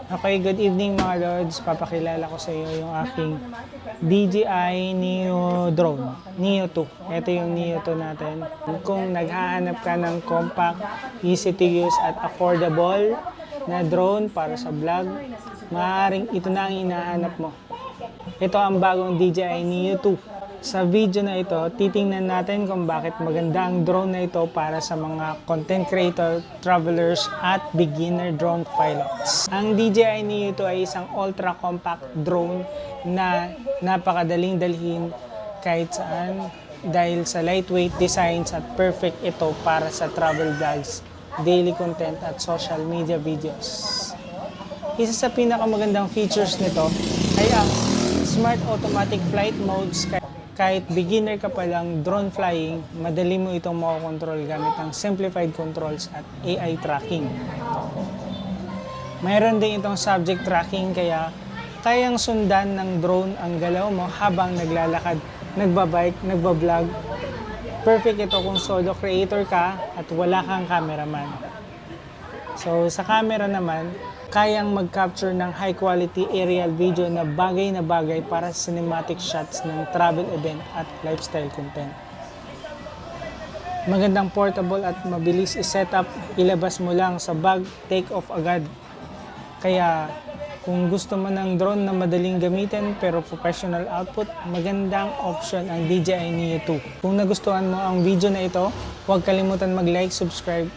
Okay, good evening mga lords. Papakilala ko sa iyo yung aking DJI Neo drone, Neo 2. Ito yung Neo 2 natin. Kung naghahanap ka ng compact, easy to use at affordable na drone para sa vlog, maaaring ito na ang hinahanap mo. Ito ang bagong DJI Neo 2. Sa video na ito, titingnan natin kung bakit maganda ang drone na ito para sa mga content creator, travelers, at beginner drone pilots. Ang DJI Neo 2 ay isang ultra-compact drone na napakadaling dalhin kahit saan dahil sa lightweight designs at perfect ito para sa travel vlogs, daily content, at social media videos. Isa sa pinakamagandang features nito ay ang Smart Automatic Flight Modes. Kahit beginner ka pa lang drone flying, madali mo itong makokontrol gamit ang simplified controls at AI tracking. Mayroon din itong subject tracking kaya kayang sundan ng drone ang galaw mo habang naglalakad, nagbabike, nagbablog. Perfect ito kung solo creator ka at wala kang cameraman. So sa camera naman, kayang mag-capture ng high-quality aerial video na bagay para sa cinematic shots ng travel event at lifestyle content. Magandang portable at mabilis i-setup, ilabas mo lang sa bag, take off agad. Kaya kung gusto mo ng drone na madaling gamitin pero professional output, magandang option ang DJI Neo 2. Kung nagustuhan mo ang video na ito, huwag kalimutan mag-like, subscribe,